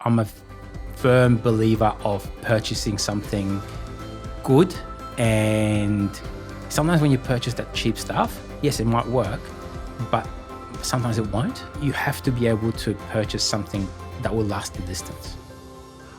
I'm a firm believer of purchasing something good, and sometimes when you purchase that cheap stuff, yes, it might work, but sometimes it won't. You have to be able to purchase something that will last the distance.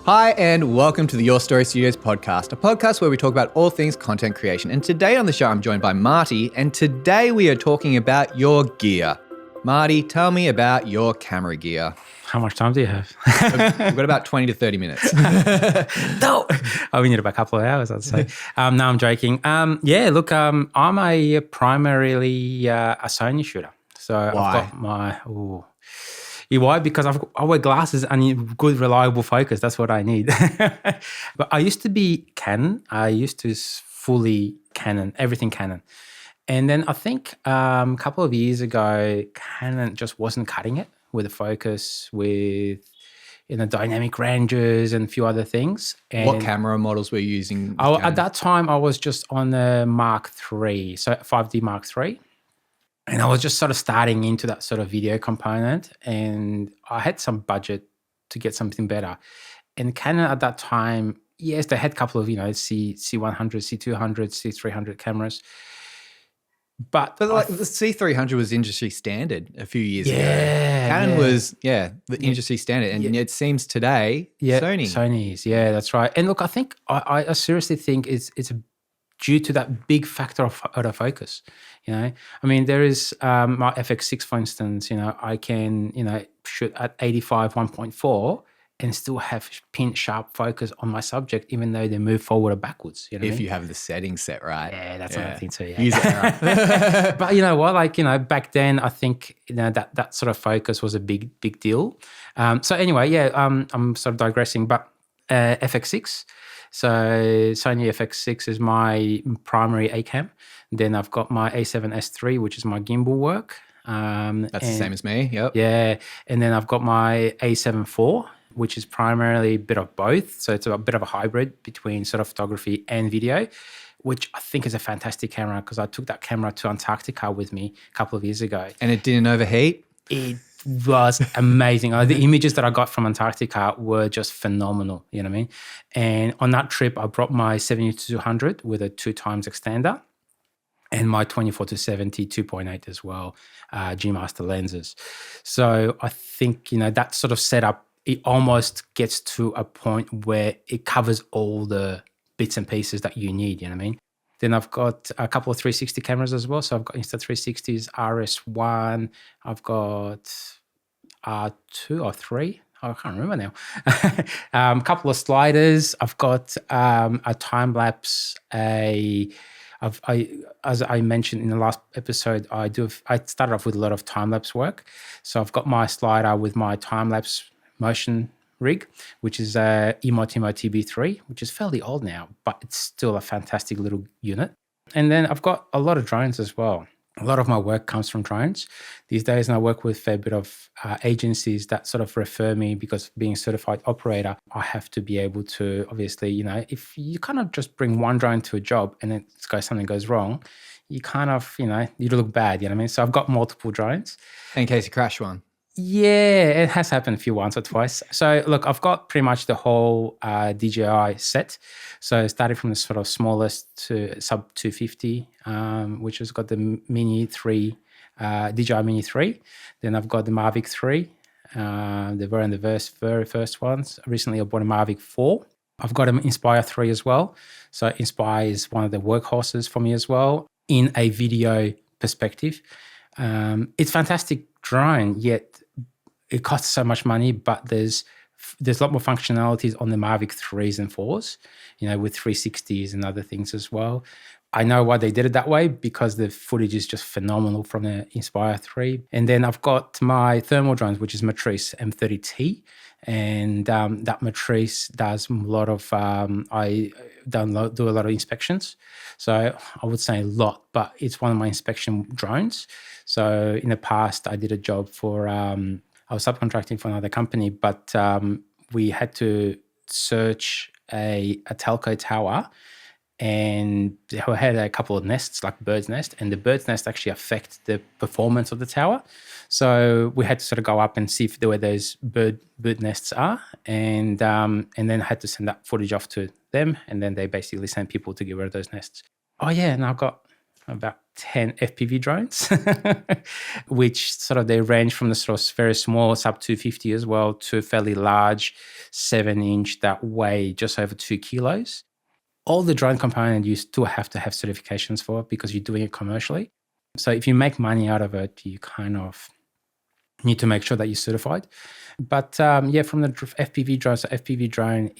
Hi, and welcome to the Your Story Studios podcast, a podcast where we talk about all things content creation. And today on the show, I'm joined by Marty, and today we are talking about your gear. Marty, tell me about your camera gear. How much time do you have? We've got about 20 to 30 minutes. No, we need about a couple of hours, I'd say. No, I'm joking. I'm a primarily a Sony shooter. So Why? I've got my... Why? Because I wear glasses and good, reliable focus. That's what I need. But I used to be Canon. I used to fully Canon, everything Canon. And then I think a couple of years ago, Canon just wasn't cutting it with the focus, with dynamic ranges and a few other things. And what camera models were you using? At that time, I was just on the Mark III, so 5D Mark III. And I was just sort of starting into that sort of video component, and I had some budget to get something better. And Canon at that time, yes, they had a couple of, C100, C200, C300 cameras. But the C300 was industry standard a few years ago. Yeah. Canon was, the industry standard. And it seems today, Sony's, that's right. And look, I think, I seriously think it's due to that big factor of autofocus. I mean, there is my FX6, for instance. I can shoot at 85 1.4 and still have pin sharp focus on my subject, even though they move forward or backwards. If you have the settings set right. Yeah, that's another thing too. Yeah. Use it right. But you know what? Back then, I think that sort of focus was a big deal. So anyway, I'm sort of digressing, but FX6. So Sony FX6 is my primary A cam. Then I've got my A7S III, which is my gimbal work. That's the same as me. Yep. Yeah, and then I've got my A7 IV, which is primarily a bit of both. So it's a bit of a hybrid between sort of photography and video, which I think is a fantastic camera because I took that camera to Antarctica with me a couple of years ago. And it didn't overheat? It was amazing. The images that I got from Antarctica were just phenomenal, you know what I mean? And on that trip, I brought my 70-200 with a 2x extender and my 24-70 2.8 as well, G Master lenses. So I think, that sort of setup, it almost gets to a point where it covers all the bits and pieces that you need, you know what I mean? Then I've got a couple of 360 cameras as well. So I've got Insta360s, RS1. I've got R2 or 3. I can't remember now. A couple of sliders. I've got a time-lapse. As I mentioned in the last episode, I started off with a lot of time-lapse work. So I've got my slider with my time-lapse motion rig, which is a Emotimo TB3, which is fairly old now, but it's still a fantastic little unit. And then I've got a lot of drones as well. A lot of my work comes from drones these days, and I work with a fair bit of agencies that sort of refer me because being a certified operator, I have to be able to, obviously, if you kind of just bring one drone to a job and then something goes wrong, you kind of, you look bad, you know what I mean? So I've got multiple drones. In case you crash one. Yeah, it has happened once or twice. So look, I've got pretty much the whole DJI set. So starting from the sort of smallest to sub 250, which has got the Mini 3, DJI Mini 3. Then I've got the Mavic 3. They were in the very first ones. Recently I bought a Mavic 4. I've got an Inspire 3 as well. So Inspire is one of the workhorses for me as well in a video perspective. It's fantastic drone, yet it costs so much money, but there's a lot more functionalities on the Mavic 3s and 4s, with 360s and other things as well. I know why they did it that way because the footage is just phenomenal from the Inspire 3. And then I've got my thermal drones, which is Matrice M30T. And that Matrice does a lot of, do a lot of inspections. So I would say a lot, but it's one of my inspection drones. So in the past, I did a job for, I was subcontracting for another company, but we had to search a telco tower and they had a couple of nests, like bird's nest, and the bird's nest actually affect the performance of the tower. So we had to sort of go up and see if there were those bird nests are, and then had to send that footage off to them, and then they basically sent people to get rid of those nests. Oh yeah, and I've got about 10 FPV drones, which sort of they range from the sort of very small sub 250 as well to fairly large 7-inch that weigh just over 2 kilos. All the drone component you still have to have certifications for because you're doing it commercially. So if you make money out of it, you kind of need to make sure that you're certified. But from the FPV drone, so FPV drone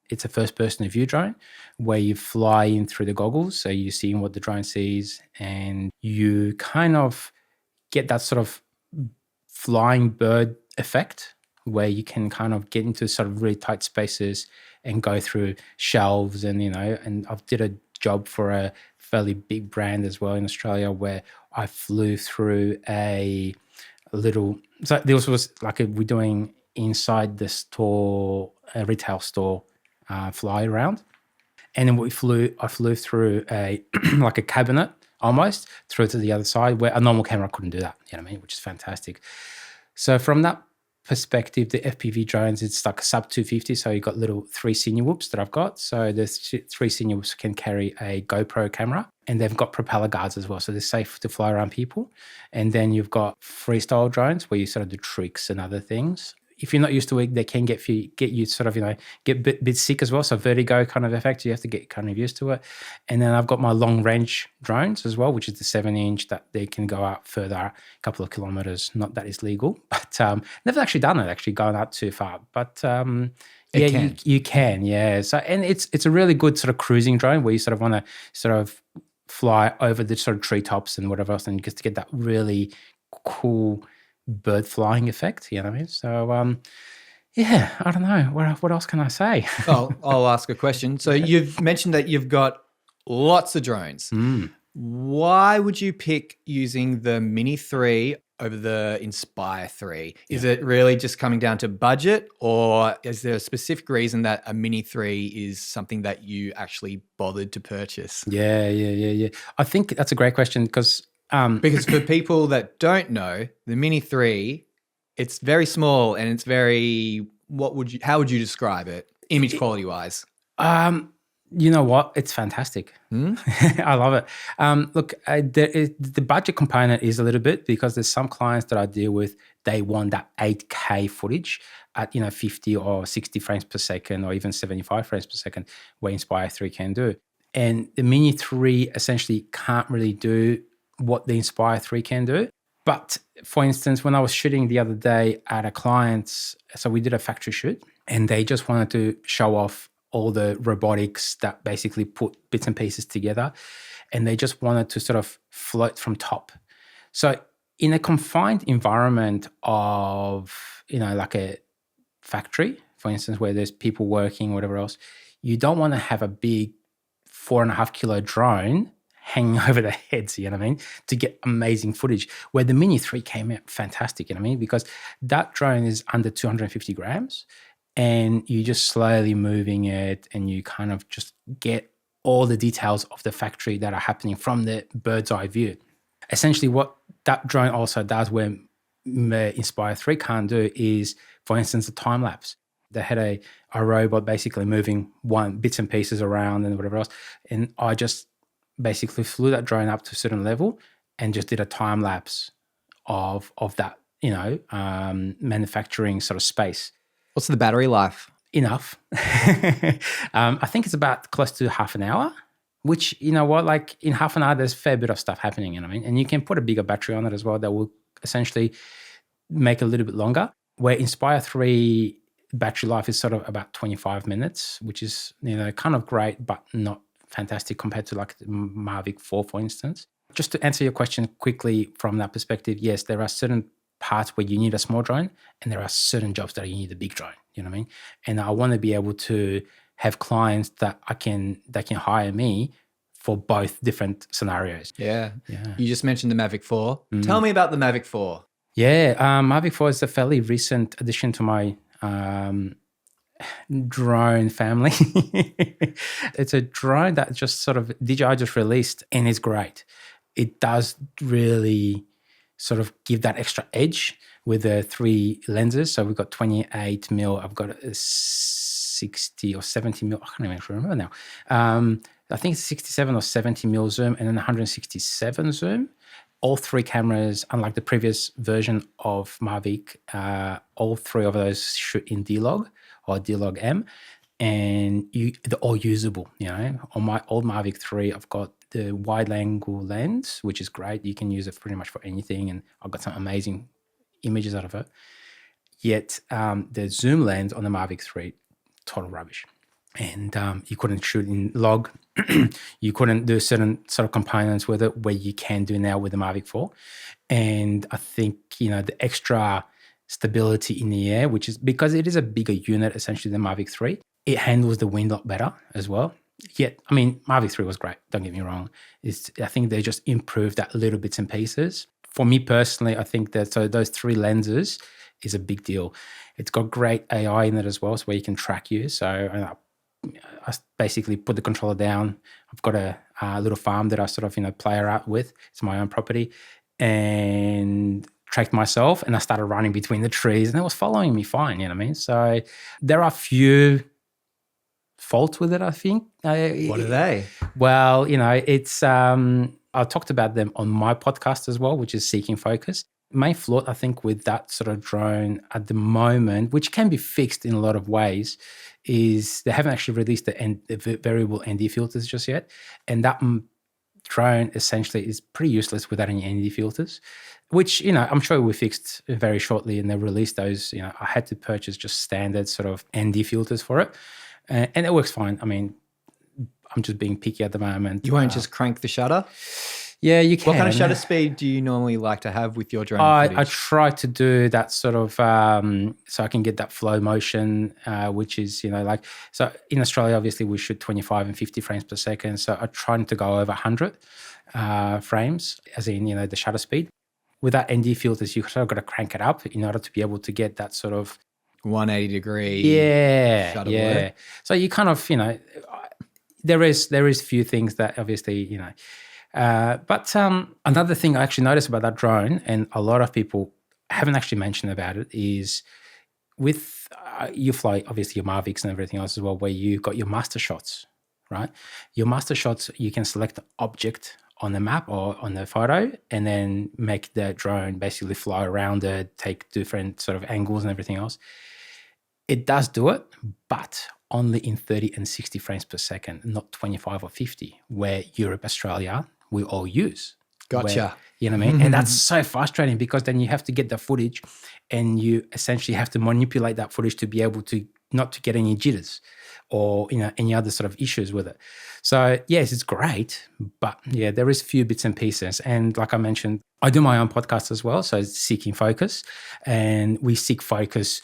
it's a first-person view drone where you fly in through the goggles, so you're seeing what the drone sees, and you kind of get that sort of flying bird effect where you can kind of get into sort of really tight spaces and go through shelves and I've did a job for a fairly big brand as well in Australia where I flew through a little, so this was like we're doing inside the store, a retail store fly around. And then I flew through a like a cabinet almost through to the other side where a normal camera couldn't do that, you know what I mean, which is fantastic. So from that perspective, the FPV drones, it's like a sub 250. So you've got little 3 senior whoops that I've got. So the 3 senior whoops can carry a GoPro camera, and they've got propeller guards as well. So they're safe to fly around people. And then you've got freestyle drones where you sort of do tricks and other things. If you're not used to it, they can get you sort of, get a bit sick as well. So vertigo kind of effect, you have to get kind of used to it. And then I've got my long range drones as well, which is the 7-inch that they can go out further, a couple of kilometers. Not that it's legal, but never actually done it, actually going out too far. But you can, yeah. So, and it's a really good sort of cruising drone where you sort of want to sort of fly over the sort of treetops and whatever else, and just to get that really cool bird flying effect, you know what I mean? So, I don't know. What else can I say? Oh, I'll ask a question. So you've mentioned that you've got lots of drones. Why would you pick using the Mini 3 over the Inspire 3? Is it really just coming down to budget, or is there a specific reason that a Mini 3 is something that you actually bothered to purchase? Yeah. I think that's a great question because for people that don't know, the Mini 3, it's very small and it's very, how would you describe it image quality wise? You know what? It's fantastic. I love it. Look, the budget component is a little bit because there's some clients that I deal with, they want that 8K footage at 50 or 60 frames per second or even 75 frames per second, where Inspire 3 can do. And the Mini 3 essentially can't really do what the Inspire 3 can do. But for instance, when I was shooting the other day at a client's, so we did a factory shoot and they just wanted to show off all the robotics that basically put bits and pieces together, and they just wanted to sort of float from top. So in a confined environment of, like a factory, for instance, where there's people working, whatever else, you don't want to have a big 4.5 kilo drone hanging over their heads, you know what I mean, to get amazing footage, where the Mini 3 came out fantastic, you know what I mean, because that drone is under 250 grams and you're just slowly moving it and you kind of just get all the details of the factory that are happening from the bird's eye view. Essentially what that drone also does where Inspire 3 can't do is, for instance, a time lapse. They had a robot basically moving bits and pieces around and whatever else, and I just basically flew that drone up to a certain level and just did a time lapse of that, manufacturing sort of space. What's the battery life? Enough. I think it's about close to half an hour, which, you know what, like in half an hour, there's a fair bit of stuff happening, you know what I mean? And you can put a bigger battery on it as well that will essentially make it a little bit longer, where Inspire 3 battery life is sort of about 25 minutes, which is, kind of great, but not fantastic compared to like the Mavic 4, for instance. Just to answer your question quickly from that perspective, yes, there are certain parts where you need a small drone and there are certain jobs that you need a big drone, you know what I mean? And I want to be able to have clients that can hire me for both different scenarios. Yeah. You just mentioned the Mavic 4. Tell me about the Mavic 4. Yeah, Mavic 4 is a fairly recent addition to my drone family. It's a drone that just sort of DJI just released and it's great. It does really sort of give that extra edge with the 3 lenses. So we've got 28 mil. I've got a 60 or 70 mil. I can't even remember now. I think it's 67 or 70 mil zoom and then 167 zoom. All 3 cameras, unlike the previous version of Mavic, all 3 of those shoot in D-Log or D-Log M, and they're all usable. On my old Mavic 3, I've got the wide-angle lens, which is great. You can use it pretty much for anything, and I've got some amazing images out of it. Yet the zoom lens on the Mavic 3, total rubbish. And you couldn't shoot in log. You couldn't do certain sort of components with it where you can do now with the Mavic 4. And I think, the extra stability in the air, which is because it is a bigger unit essentially than Mavic 3, it handles the wind a lot better as well. Yet, Mavic 3 was great, don't get me wrong. I think they just improved that little bits and pieces. For me personally, I think that those 3 lenses is a big deal. It's got great AI in it as well, so where you can track you. So I basically put the controller down. I've got a little farm that I sort of, play around with. It's my own property. And tracked myself and I started running between the trees and it was following me fine, So there are a few faults with it, I think. What are they? Well, it's I talked about them on my podcast as well, which is Seeking Focus. Main flaw, I think, with that sort of drone at the moment, which can be fixed in a lot of ways, is they haven't actually released the variable ND filters just yet. And that drone essentially is pretty useless without any ND filters, which, I'm sure we fixed very shortly and they released those. I had to purchase just standard sort of ND filters for it. And it works fine. I'm just being picky at the moment. You won't just crank the shutter? Yeah, you can. What kind of shutter speed do you normally like to have with your drone footage? I try to do that sort of so I can get that flow motion, which is, so in Australia, obviously we shoot 25 and 50 frames per second. So I try to go over 100 frames, as in, the shutter speed. With that ND filters, you sort of got to crank it up in order to be able to get that sort of 180 degree shutter work. So you kind of, there is few things that obviously, but another thing I actually noticed about that drone, and a lot of people haven't actually mentioned about it, is with you fly obviously your Mavics and everything else as well, where you got your master shots, right? Your master shots, you can select the object on the map or on the photo and then make the drone basically fly around it, take different sort of angles and everything else. It does do it, but only in 30 and 60 frames per second, not 25 or 50, where Europe, Australia, we all use. Gotcha. You know what I mean? And that's so frustrating because then you have to get the footage and you essentially have to manipulate that footage to be able to not to get any jitters or, any other sort of issues with it. So yes, it's great, but yeah, there is a few bits and pieces. And like I mentioned, I do my own podcast as well. So it's Seeking Focus, and we seek focus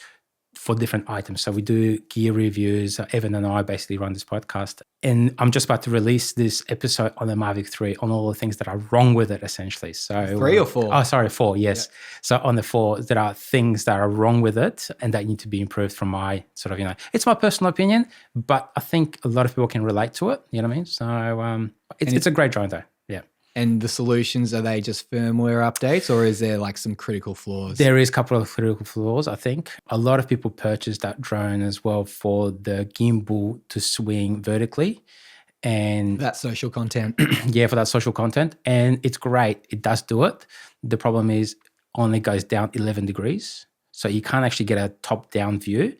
for different items. So we do gear reviews. Evan and I basically run this podcast. And I'm just about to release this episode on the Mavic 3 on all the things that are wrong with it, essentially. So 3 or 4? Oh, sorry, 4, yes. Yeah. So on the 4, there are things that are wrong with it and that need to be improved from my sort of, it's my personal opinion, but I think a lot of people can relate to it. You know what I mean? So it's a great drone though. Yeah. And the solutions, are they just firmware updates or is there like some critical flaws? There is a couple of critical flaws, I think. A lot of people purchase that drone as well for the gimbal to swing vertically. And that social content. Yeah, for that social content. And it's great. It does do it. The problem is only goes down 11 degrees. So you can't actually get a top-down view.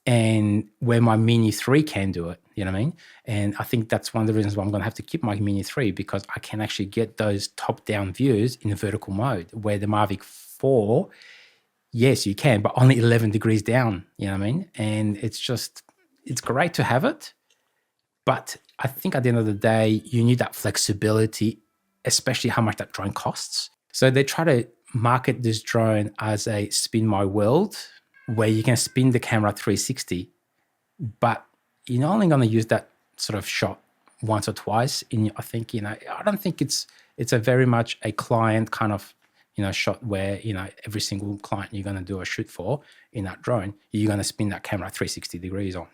And where my Mini 3 can do it, you know what I mean? And I think that's one of the reasons why I'm going to have to keep my Mini 3, because I can actually get those top-down views in a vertical mode, where the Mavic 4, yes, you can, but only 11 degrees down, you know what I mean? And it's great to have it, but I think at the end of the day, you need that flexibility, especially how much that drone costs. So they try to market this drone as a spin my world, where you can spin the camera 360, but you're only going to use that sort of shot once or twice. I don't think it's a very much a client kind of shot where, every single client you're going to do a shoot for in that drone, you're going to spin that camera 360 degrees on,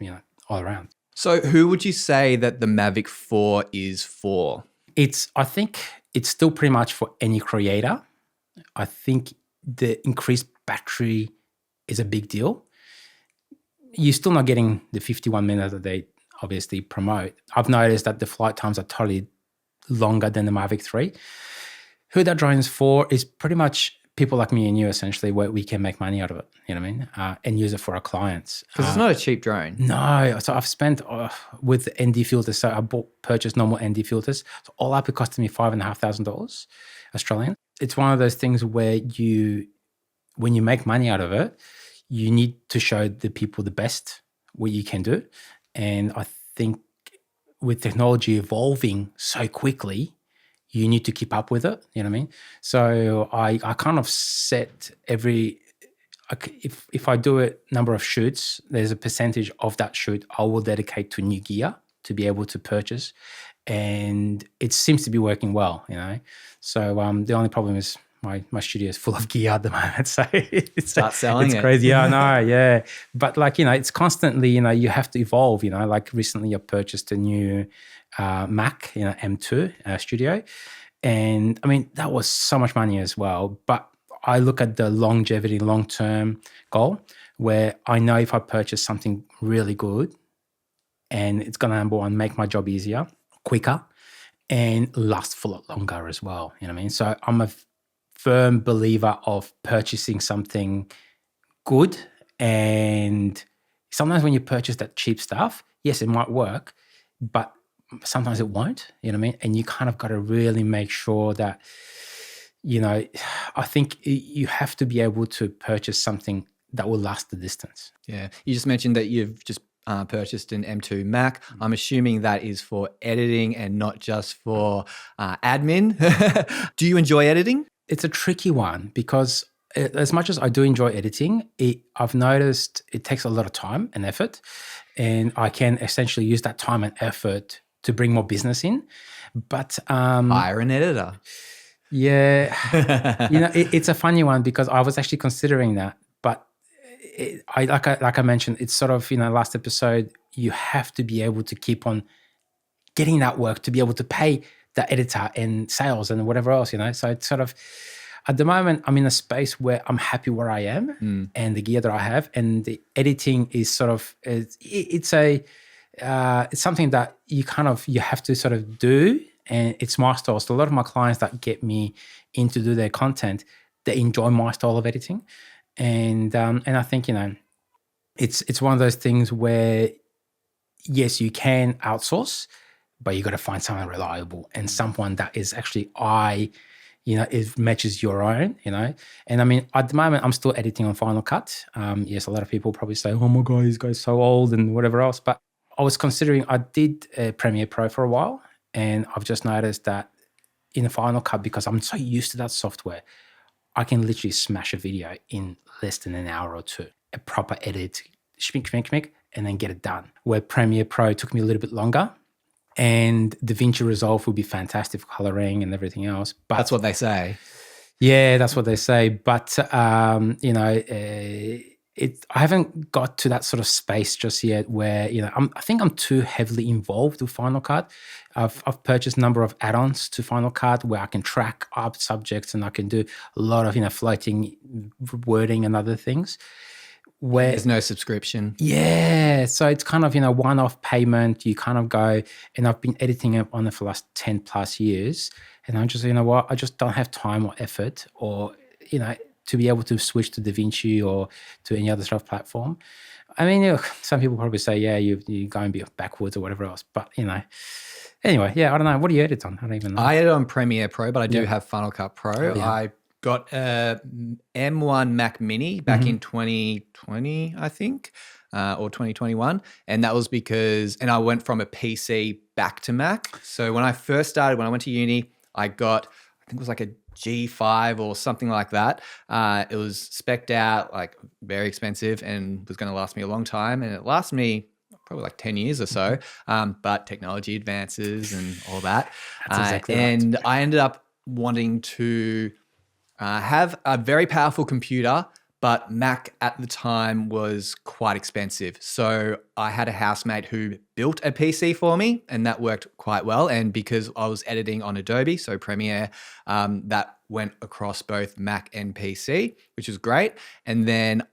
all around. So who would you say that the Mavic 4 is for? I think it's still pretty much for any creator. I think the increased battery is a big deal. You're still not getting the 51 minutes that they obviously promote. I've noticed that the flight times are totally longer than the Mavic 3. Who that drone is for is pretty much people like me and you, essentially, where we can make money out of it, you know what I mean? And use it for our clients. Because it's not a cheap drone. No. So I've spent with the ND filters. So I purchased normal ND filters. So all up, it costed me $5,500 Australian. It's one of those things where when you make money out of it, you need to show the people the best what you can do. And I think with technology evolving so quickly, you need to keep up with it, you know what I mean? So I kind of set if I do a number of shoots, there's a percentage of that shoot I will dedicate to new gear to be able to purchase. And it seems to be working well, So the only problem is my studio is full of gear at the moment. So Start selling it's crazy. Yeah, I know, yeah. But it's constantly, you have to evolve, like recently I purchased a new Mac, M2 studio. And I mean, that was so much money as well. But I look at the longevity, long-term goal where I know if I purchase something really good and it's going to, number one, make my job easier, quicker, and last for a lot longer as well. You know what I mean? So I'm a firm believer of purchasing something good. And sometimes when you purchase that cheap stuff, yes, it might work, but sometimes it won't, you know what I mean? And you kind of got to really make sure that, I think you have to be able to purchase something that will last the distance. Yeah. You just mentioned that you've just purchased an M2 Mac. I'm assuming that is for editing and not just for admin. Do you enjoy editing? It's a tricky one because as much as I do enjoy editing, I've noticed it takes a lot of time and effort, and I can essentially use that time and effort to bring more business in. But hire an editor. Yeah, it's a funny one because I was actually considering that, but like I mentioned, it's sort of last episode. You have to be able to keep on getting that work to be able to pay the editor and sales and whatever else, So it's sort of, at the moment, I'm in a space where I'm happy where I am and the gear that I have, and the editing is sort of it's something that you have to sort of do. And it's my style. So a lot of my clients that get me in to do their content, they enjoy my style of editing. And I think, it's one of those things where, yes, you can outsource, but you got to find someone reliable and someone that is actually it matches your own, And I mean, at the moment, I'm still editing on Final Cut. Yes, a lot of people probably say, oh my God, this guy's so old and whatever else. But I was considering, I did Premiere Pro for a while. And I've just noticed that in the Final Cut, because I'm so used to that software, I can literally smash a video in less than an hour or two. A proper edit, schmick, and then get it done. Where Premiere Pro took me a little bit longer. And DaVinci Resolve would be fantastic for coloring and everything else. But that's what they say. Yeah, that's what they say. But, I haven't got to that sort of space just yet where, I think I'm too heavily involved with Final Cut. I've purchased a number of add-ons to Final Cut where I can track up subjects and I can do a lot of, floating wording and other things. Where there's no subscription. Yeah. So it's kind of, one-off payment. You kind of go, and I've been editing it on it for the last 10 plus years. And I'm just, I just don't have time or effort or, to be able to switch to DaVinci or to any other sort of platform. I mean, some people probably say, yeah, you're going backwards or whatever else. But, anyway, yeah, I don't know. What do you edit on? I don't even know. I edit on Premiere Pro, but I do have Final Cut Pro. Oh, yeah. I got a M1 Mac Mini back in 2020, I think, or 2021. And that was because, and I went from a PC back to Mac. So when I first started, when I went to uni, I got, I think it was like a G5 or something like that. It was spec'd out, like very expensive, and was going to last me a long time. And it lasted me probably like 10 years or so. But technology advances and all that. That's exactly and right. I ended up wanting to have a very powerful computer, but Mac at the time was quite expensive. So I had a housemate who built a PC for me, and that worked quite well. And because I was editing on Adobe, so Premiere, that went across both Mac and PC, which was great. And then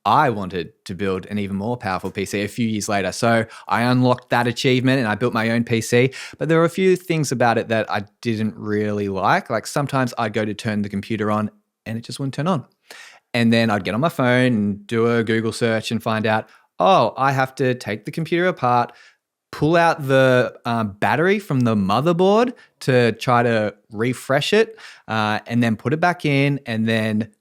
I wanted to build an even more powerful PC a few years later. So I unlocked that achievement and I built my own PC. But there were a few things about it that I didn't really like. Like sometimes I'd go to turn the computer on and it just wouldn't turn on. And then I'd get on my phone and do a Google search and find out, oh, I have to take the computer apart, pull out the battery from the motherboard to try to refresh it, and then put it back in, and then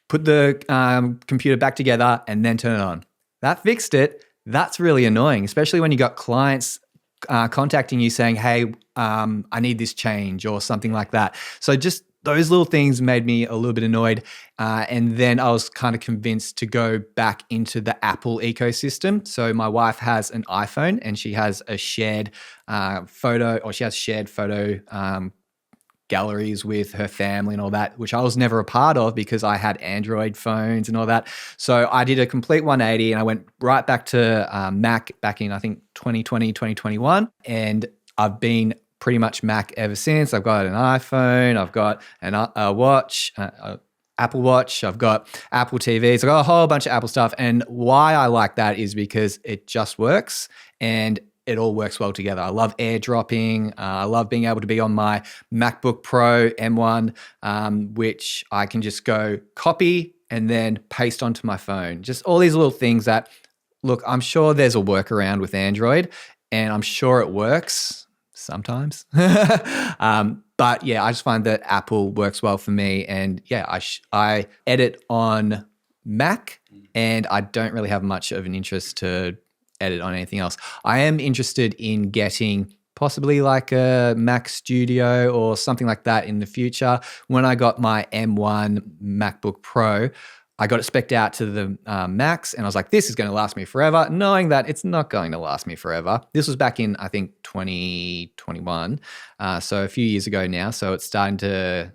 put the computer back together and then turn it on. That fixed it. That's really annoying, especially when you got clients contacting you saying, hey, I need this change or something like that. So just those little things made me a little bit annoyed. And then I was kind of convinced to go back into the Apple ecosystem. So my wife has an iPhone and she has a shared photo galleries with her family and all that, which I was never a part of because I had Android phones and all that. So I did a complete 180 and I went right back to Mac back in, I think, 2020, 2021. And I've been pretty much Mac ever since. I've got an iPhone, I've got a watch, Apple Watch, I've got Apple TVs, I've got a whole bunch of Apple stuff. And why I like that is because it just works and it all works well together. I love airdropping. I love being able to be on my MacBook Pro M1, which I can just go copy and then paste onto my phone. Just all these little things that, look, I'm sure there's a workaround with Android and I'm sure it works sometimes. But yeah, I just find that Apple works well for me. And yeah, I edit on Mac and I don't really have much of an interest to edit on anything else. I am interested in getting possibly like a Mac Studio or something like that in the future. When I got my M1 MacBook Pro, I got it spec'd out to the max and I was like, this is going to last me forever, knowing that it's not going to last me forever. This was back in, I think, 2021. So a few years ago now. So it's starting to,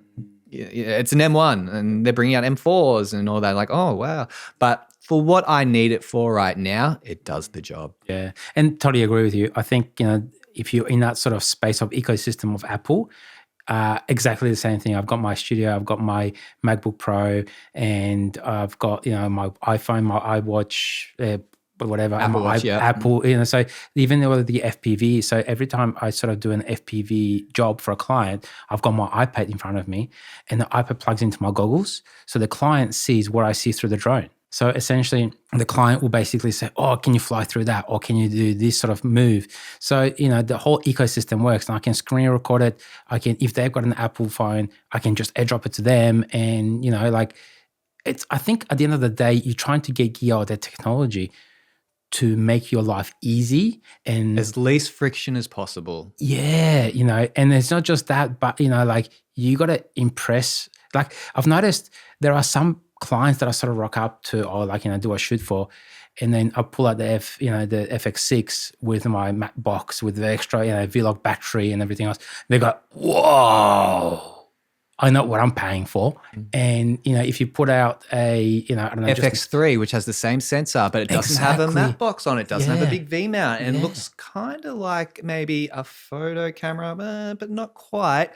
it's an M1 and they're bringing out M4s and all that. Like, oh, wow. But for what I need it for right now, it does the job. Yeah, and totally agree with you. I think, if you're in that sort of space of ecosystem of Apple, exactly the same thing. I've got my studio, I've got my MacBook Pro, and I've got, my iPhone, my iWatch, whatever, Apple Watch, yeah. Apple, so even with the FPV, so every time I sort of do an FPV job for a client, I've got my iPad in front of me and the iPad plugs into my goggles. So the client sees what I see through the drone. So essentially, the client will basically say, oh, can you fly through that? Or can you do this sort of move? So, the whole ecosystem works. And I can screen record it. If they've got an Apple phone, I can just airdrop it to them. And, I think at the end of the day, you're trying to get gear or that technology to make your life easy and as least friction as possible. Yeah, and it's not just that, but, you got to impress. Like, I've noticed there are some clients that I sort of rock up to or do a shoot for, and then I pull out the FX6 with my Mac box with the extra Vlog battery and everything else. They go, whoa, I know what I'm paying for. And if you put out a I don't know, FX3, which has the same sensor, but it doesn't have a matte box on it, doesn't have a big V mount, and it looks kind of like maybe a photo camera, but not quite.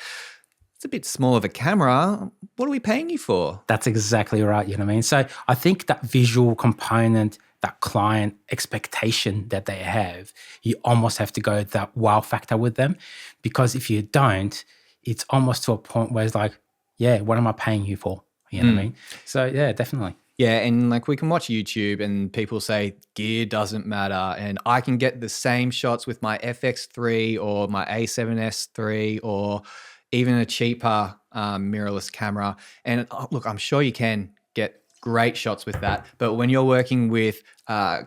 It's a bit small of a camera. What are we paying you for? That's exactly right. You know what I mean? So I think that visual component, that client expectation that they have, you almost have to go that wow factor with them, because if you don't, it's almost to a point where it's like, yeah, what am I paying you for? You know what I mean? So yeah, definitely. Yeah, and we can watch YouTube and people say gear doesn't matter, and I can get the same shots with my FX3 or my A7S III or even a cheaper mirrorless camera. And look, I'm sure you can get great shots with that. But when you're working with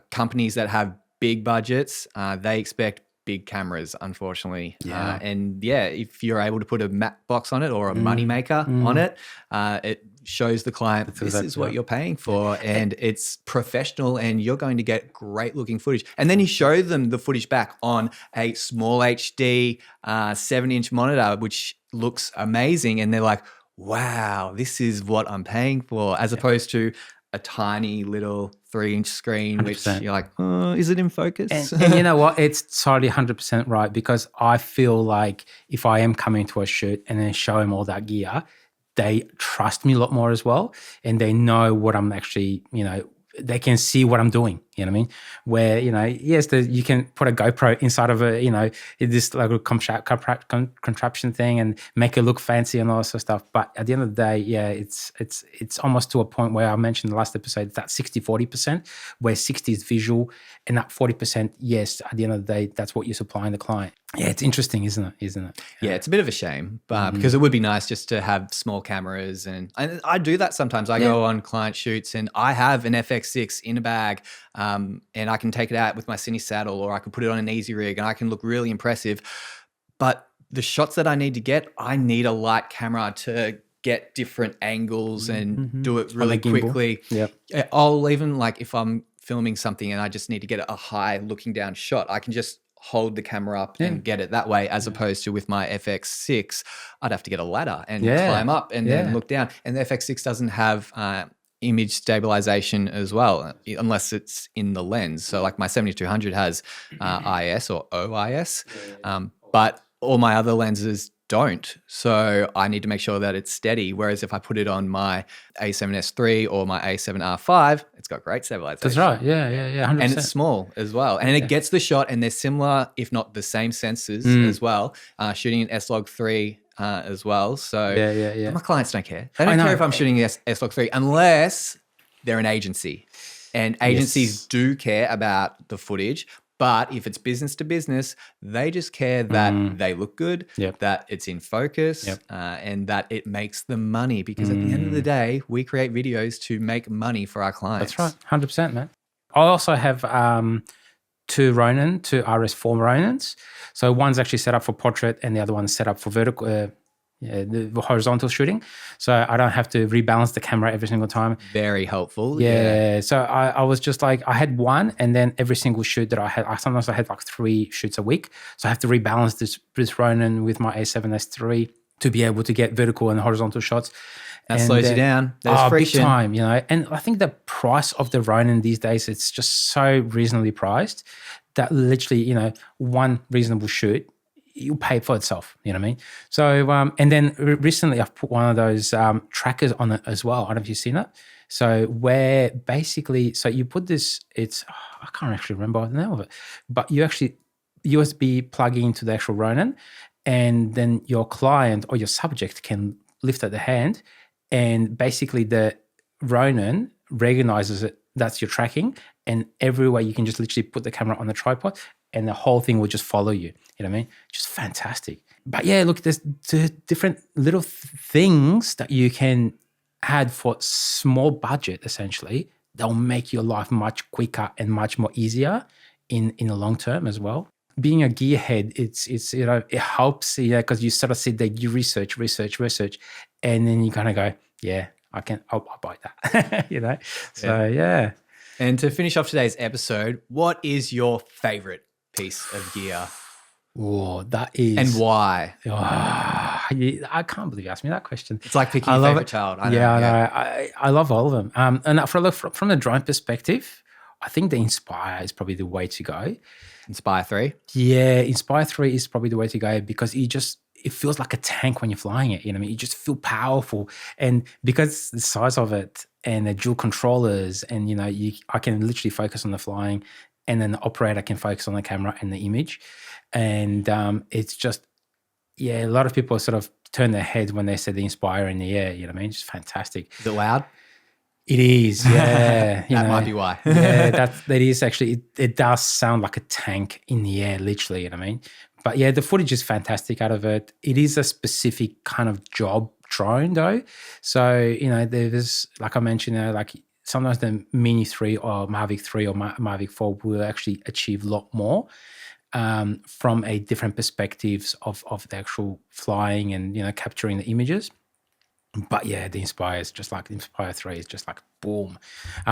companies that have big budgets, they expect big cameras, unfortunately. Yeah. If you're able to put a matte box on it or a moneymaker on it, it shows the client this is what you're paying for, and it's professional and you're going to get great looking footage. And then you show them the footage back on a small HD 7-inch monitor, which looks amazing. And they're like, wow, this is what I'm paying for, as opposed to a tiny little 3-inch screen, which 100%. you're like, oh, is it in focus? And you know what? It's totally 100% right, because I feel like if I am coming to a shoot and then show them all that gear, they trust me a lot more as well. And they know what I'm actually, they can see what I'm doing, you know what I mean? Where, yes, you can put a GoPro inside of this like a contraption thing and make it look fancy and all that sort of stuff. But at the end of the day, yeah, it's almost to a point where I mentioned in the last episode, that 60-40%, where 60 is visual and that 40%, yes, at the end of the day, that's what you're supplying the client. Yeah, it's interesting, isn't it? Yeah, it's a bit of a shame, because it would be nice just to have small cameras. And I do that sometimes. I go on client shoots and I have an FX6 in a bag, and I can take it out with my Cine saddle, or I can put it on an easy rig and I can look really impressive. But the shots that I need to get, I need a light camera to get different angles and do it really quickly. Yep. I'll even, like, if I'm filming something and I just need to get a high looking down shot, I can just hold the camera up and get it that way, as opposed to with my FX6, I'd have to get a ladder and climb up and then look down. And the FX6 doesn't have image stabilization as well, unless it's in the lens. So like my 7200 has IS or OIS, but all my other lenses don't. So I need to make sure that it's steady. Whereas if I put it on my A7S III or my A7 IV, it's got great stabilization. That's right. Yeah, 100%. And it's small as well. And it gets the shot, and they're similar, if not the same sensors as well, shooting in S-Log3 as well. So yeah. my clients don't care. They don't care if I'm shooting S-Log3 unless they're an agency. And agencies do care about the footage. But if it's business to business, they just care that they look good, that it's in focus, and that it makes them money. Because at the end of the day, we create videos to make money for our clients. That's right, 100%, man. I also have two RS4 Ronins. So one's actually set up for portrait and the other one's set up for vertical, the horizontal shooting. So I don't have to rebalance the camera every single time. Very helpful. Yeah. So I was just like, I had one, and then every single shoot that I had, sometimes I had like 3 shoots a week. So I have to rebalance this Ronin with my A7S III to be able to get vertical and horizontal shots. That slows you down. There's friction. Big time, And I think the price of the Ronin these days, it's just so reasonably priced that literally, one reasonable shoot, you pay for itself, you know what I mean? So, and then recently I've put one of those trackers on it as well. I don't know if you've seen it. So where basically, so you put this, I can't actually remember the name of it, but you actually USB plug into the actual Ronin, and then your client or your subject can lift up the hand, and basically the Ronin recognizes it, that's your tracking, and everywhere you can just literally put the camera on the tripod and the whole thing will just follow you. You know what I mean? Just fantastic. But yeah, look, there's different little things that you can add for small budget, essentially, that will make your life much quicker and much more easier in the long term as well. Being a gearhead, it helps, because you sort of sit there, you research, and then you kind of go, yeah, I'll buy that, So yeah. And to finish off today's episode, what is your favorite piece of gear? Oh, that is. And why? Oh, I can't believe you asked me that question. It's like picking your favorite child. I know. Yeah, I love all of them. And from the drone perspective, I think the Inspire is probably the way to go. Inspire 3? Yeah, Inspire 3 is probably the way to go, because it feels like a tank when you're flying it. You know what I mean? You just feel powerful. And because the size of it and the dual controllers, and, I can literally focus on the flying, and then the operator can focus on the camera and the image. And it's just, a lot of people sort of turn their heads when they say the Inspire in the air, you know what I mean? It's fantastic. Is it loud? It is, yeah. That might be why. Yeah, that is actually, it does sound like a tank in the air, literally, you know what I mean? But yeah, the footage is fantastic out of it. It is a specific kind of job drone though. So, there's, like I mentioned, like sometimes the Mini 3 or Mavic 3 or Mavic 4 will actually achieve a lot more from a different perspectives of the actual flying and, capturing the images. But yeah, the Inspire is just like the Inspire 3 is just like boom.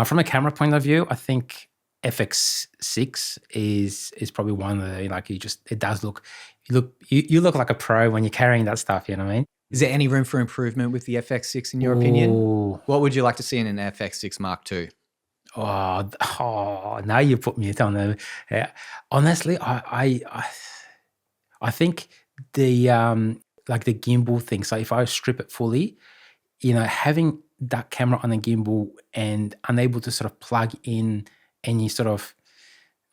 From a camera point of view, I think FX6 is probably one of the, like, it does look, you look like a pro when you're carrying that stuff, you know what I mean? Is there any room for improvement with the FX6 in your opinion? Ooh. What would you like to see in an FX6 Mark II? Now you put me on the. Honestly, I think the like the gimbal thing. So if I strip it fully, having that camera on a gimbal and unable to sort of plug in any sort of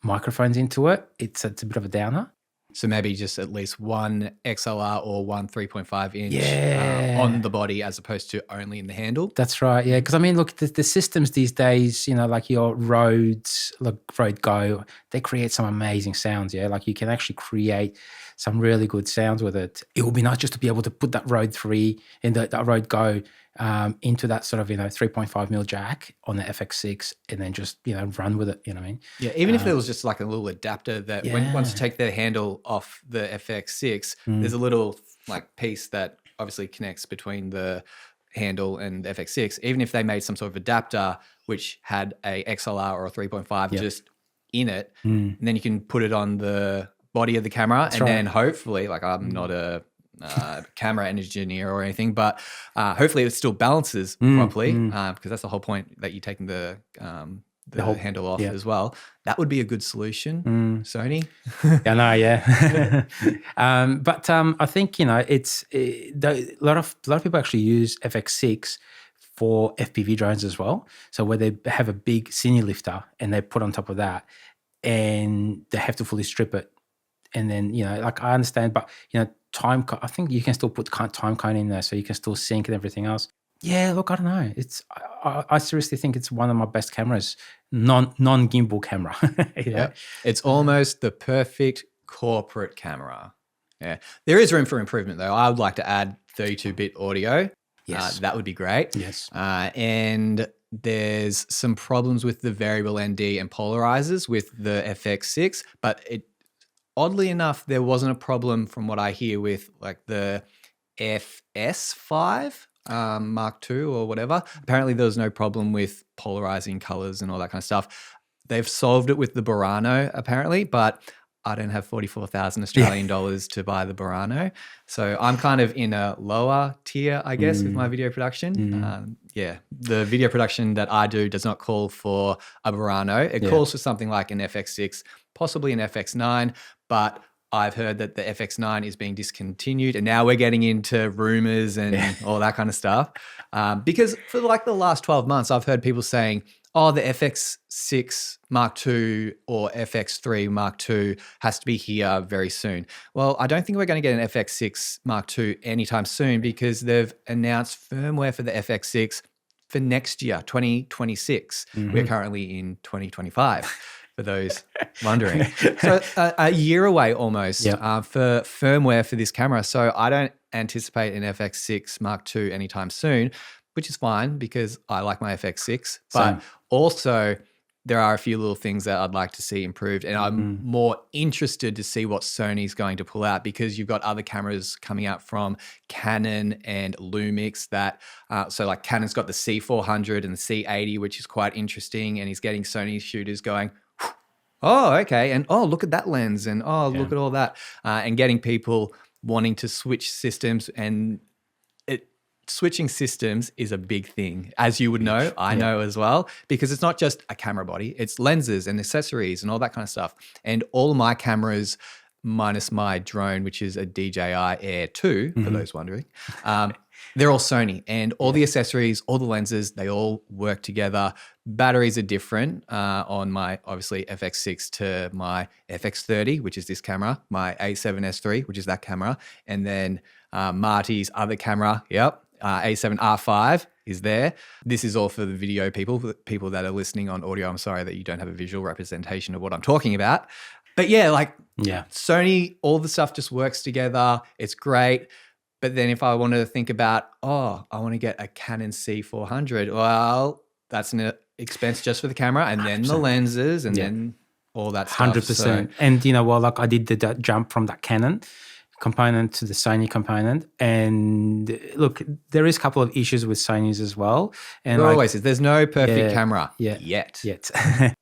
microphones into it, it's a bit of a downer. So maybe just at least one XLR or one 3.5 inch Yeah. on the body as opposed to only in the handle. That's right. Yeah. Because I mean, look, the systems these days, like your Rhodes, like Rode Go, they create some amazing sounds. Yeah. Like you can actually create some really good sounds with it. It would be nice just to be able to put that Rode 3 and that Rode Go into that sort of 3.5mm jack on the FX6 and then just run with it. You know what I mean? Yeah, even if there was just like a little adapter that once you take the handle off the FX6, there's a little like piece that obviously connects between the handle and the FX6. Even if they made some sort of adapter which had a XLR or a 3.5 just in it, and then you can put it on the body of the camera. Then hopefully, like I'm not a camera engineer or anything, but hopefully it still balances properly because that's the whole point that you're taking the whole handle off as well. That would be a good solution, Sony. I know, yeah. But I think it's a lot of people actually use FX6 for FPV drones as well. So where they have a big cine lifter and they put on top of that, and they have to fully strip it, and then like I understand, but time. I think you can still put time cone in there, so you can still sync and everything else. Yeah, look, I don't know. I seriously think it's one of my best cameras, non gimbal camera. It's almost the perfect corporate camera. Yeah, there is room for improvement though. I would like to add 32-bit audio. Yes, that would be great. Yes, and there's some problems with the variable ND and polarizers with the FX6, but oddly enough, there wasn't a problem from what I hear with like the FS5 Mark II or whatever. Apparently there was no problem with polarizing colors and all that kind of stuff. They've solved it with the Burano apparently, but I don't have 44,000 Australian dollars to buy the Burano. So I'm kind of in a lower tier, I guess, with my video production. The video production that I do does not call for a Burano. It calls for something like an FX6, possibly an FX9, but I've heard that the FX9 is being discontinued, and now we're getting into rumors and all that kind of stuff. Because for like the last 12 months, I've heard people saying, oh, the FX6 Mark II or FX3 Mark II has to be here very soon. Well, I don't think we're going to get an FX6 Mark II anytime soon because they've announced firmware for the FX6 for next year, 2026. We're currently in 2025. For those wondering. So a year away almost for firmware for this camera. So I don't anticipate an FX6 Mark II anytime soon, which is fine because I like my FX6. But also there are a few little things that I'd like to see improved. And I'm more interested to see what Sony's going to pull out because you've got other cameras coming out from Canon and Lumix that, so like Canon's got the C400 and the C80, which is quite interesting. And he's getting Sony shooters going, oh, okay. And oh, look at that lens. And oh, look at all that. And getting people wanting to switch systems. And switching systems is a big thing. As you would know, I know as well, because it's not just a camera body. It's lenses and accessories and all that kind of stuff. And all of my cameras, minus my drone, which is a DJI Air 2, for those wondering, they're all Sony, and all the accessories, all the lenses, they all work together. Batteries are different on my, obviously, FX6 to my FX30, which is this camera, my A7S III, which is that camera, and then Marty's other camera, A7 R5 is there. This is all for the video people that are listening on audio. I'm sorry that you don't have a visual representation of what I'm talking about. But Sony, all the stuff just works together. It's great. But then if I wanted to think about, I want to get a Canon C400, well, that's an expense just for the camera and 100%. Then the lenses and then all that stuff. 100%. So, and like I did the jump from that Canon component to the Sony component. And look, there is a couple of issues with Sony's as well. And there always is. There's no perfect camera yet.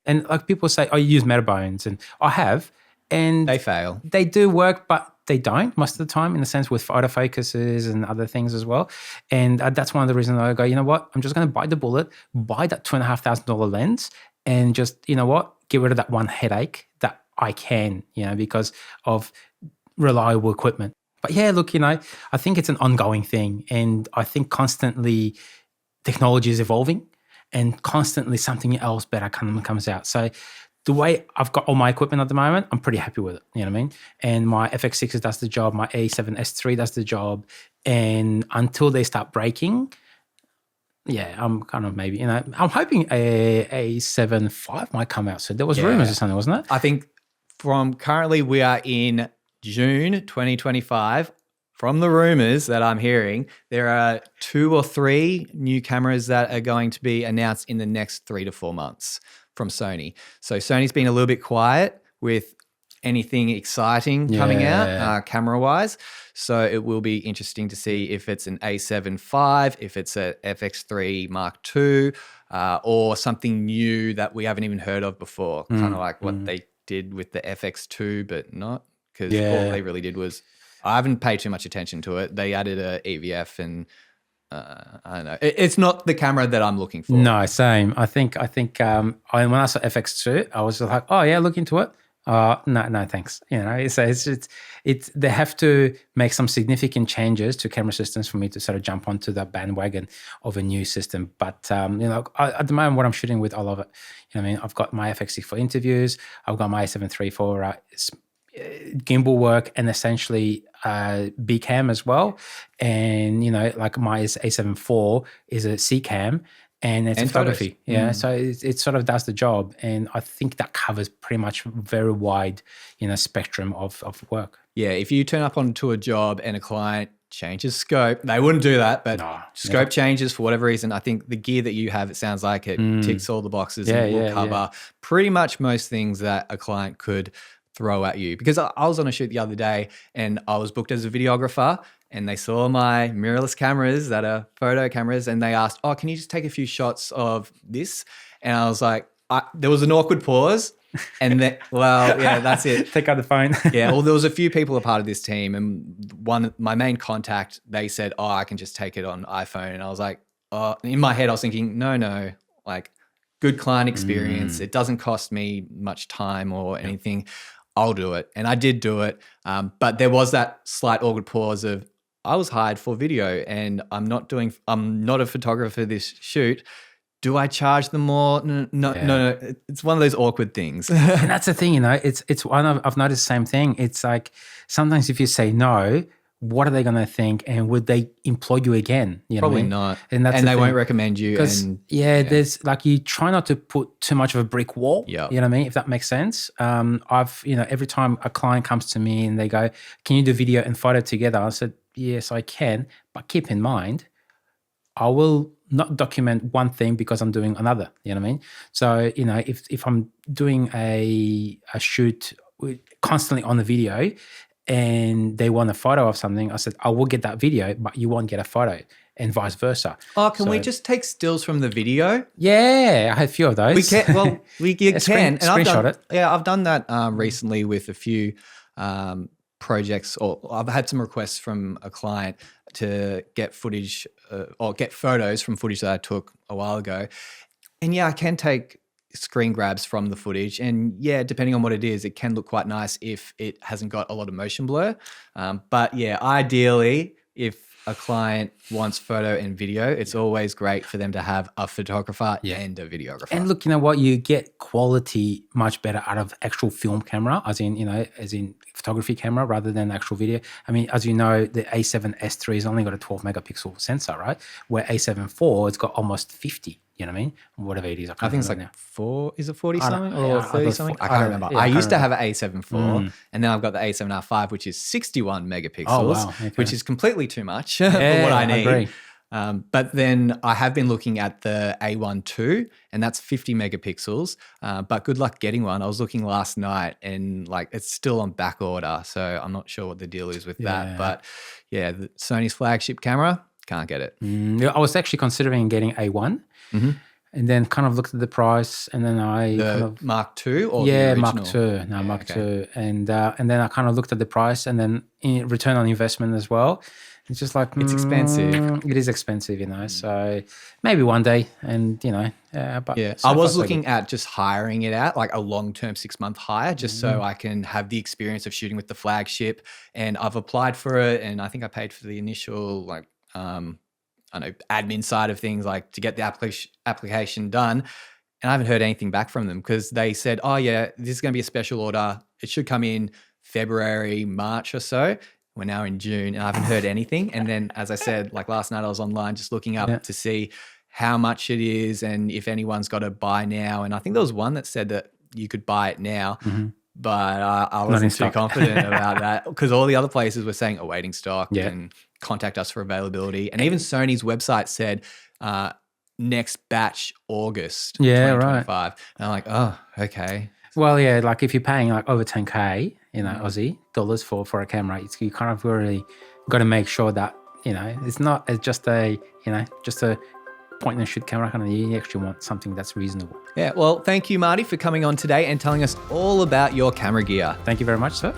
And like people say, I use Metabones, and I have. And they fail. They do work, but they don't most of the time, in the sense with autofocuses and other things as well. And that's one of the reasons I go, you know what, I'm just going to bite the bullet, buy that $2,500 lens, and just, you know what, get rid of that one headache that I can, because of reliable equipment. But yeah, look, I think it's an ongoing thing, and I think constantly technology is evolving, and constantly something else better comes out. So the way I've got all my equipment at the moment, I'm pretty happy with it. You know what I mean? And my FX6 does the job. My A7S III does the job. And until they start breaking, yeah, I'm kind of maybe, I'm hoping a A7 IV might come out soon. There was rumors or something, wasn't it? I think from currently we are in June 2025. From the rumors that I'm hearing, there are 2 or 3 new cameras that are going to be announced in the next 3 to 4 months from Sony. So Sony's been a little bit quiet with anything exciting coming out camera-wise. So it will be interesting to see if it's an A7 IV, if it's a FX3 Mark II, or something new that we haven't even heard of before. Kind of like what they did with the FX2, but not, because all they really did was, I haven't paid too much attention to it. They added a EVF and I don't know. It's not the camera that I'm looking for. No, same. I think when I saw FX2, I was like, oh yeah, look into it. No, thanks. So it's they have to make some significant changes to camera systems for me to sort of jump onto that bandwagon of a new system. But at the moment, what I'm shooting with, I love it. I've got my FX6 for interviews. I've got my A7 III for gimbal work, and essentially B cam as well. And like my A7 IV is a C cam. And it's photography. Photos. So it sort of does the job. And I think that covers pretty much a very wide, spectrum of work. Yeah, if you turn up onto a job and a client changes scope, they wouldn't do that, but scope changes for whatever reason. I think the gear that you have, it sounds like it ticks all the boxes and will cover pretty much most things that a client could throw at you. Because I was on a shoot the other day and I was booked as a videographer, and they saw my mirrorless cameras that are photo cameras, and they asked, oh, can you just take a few shots of this? And I was like, there was an awkward pause. And then, that's it. Take out the phone. Well, there was a few people a part of this team, and my main contact, they said, oh, I can just take it on iPhone. And I was like, in my head, I was thinking, no, like good client experience. It doesn't cost me much time or anything. I'll do it. And I did do it. But there was that slight awkward pause of, I was hired for video and I'm not a photographer this shoot. Do I charge them more? No. It's one of those awkward things. And that's the thing, it's one I've noticed the same thing. It's like sometimes if you say no, what are they going to think, and would they employ you again? Probably not. And they won't recommend you. There's like, you try not to put too much of a brick wall. Yeah. You know what I mean? If that makes sense. I've, every time a client comes to me and they go, can you do video and photo together? I said, yes, I can. But keep in mind, I will not document one thing because I'm doing another. You know what I mean? So, if I'm doing a shoot constantly on the video, and they want a photo of something, I said, I will get that video, but you won't get a photo, and vice versa. Oh, can we just take stills from the video? Yeah, I had a few of those. We can. Well, we can. Screenshot it. Yeah, I've done that recently with a few projects, or I've had some requests from a client to get footage or get photos from footage that I took a while ago. And I can take screen grabs from the footage, and depending on what it is, it can look quite nice if it hasn't got a lot of motion blur. But ideally, if a client wants photo and video, it's always great for them to have a photographer and a videographer. And look, you know what, you get quality much better out of actual film camera, as in photography camera, rather than actual video. I mean, as you know, the A7S III has only got a 12 megapixel sensor, right? Where A7 IV, it's got almost 50. You know what I mean? Whatever it is. I think it's like 4, is it 40 something or 30 something? I can't remember. I used to have an A7 IV, and then I've got the A7 R V, which is 61 megapixels, which is completely too much for what I need. I agree. But then I have been looking at the A1 II, and that's 50 megapixels. But good luck getting one. I was looking last night, and it's still on back order, so I'm not sure what the deal is with that. But the Sony's flagship camera, can't get it. I was actually considering getting A1. and then kind of looked at the price, and then I kind The of Mark II or the original? Mark II, no Mark II, and then I kind of looked at the price, and then return on investment as well. It's just like It's expensive. It is expensive, So maybe one day, and but Yeah, so I was far, so looking good. at just hiring it out, like a long-term 6-month hire, just so I can have the experience of shooting with the flagship. And I've applied for it, and I think I paid for the initial I don't know, admin side of things, like to get the application done. And I haven't heard anything back from them because they said, oh yeah, this is going to be a special order. It should come in February, March or so. We're now in June and I haven't heard anything. And then, as I said, like last night I was online just looking up to see how much it is and if anyone's got to buy now. And I think there was one that said that you could buy it now, but I wasn't too confident about that because all the other places were saying awaiting stock and contact us for availability. And even Sony's website said next batch August 2025. And I'm like, oh, okay. Well, like if you're paying like over 10K, Aussie dollars for a camera, you kind of really got to make sure that, it's not just a point and shoot camera. Kind of, you actually want something that's reasonable. Yeah. Well, thank you, Marty, for coming on today and telling us all about your camera gear. Thank you very much, sir.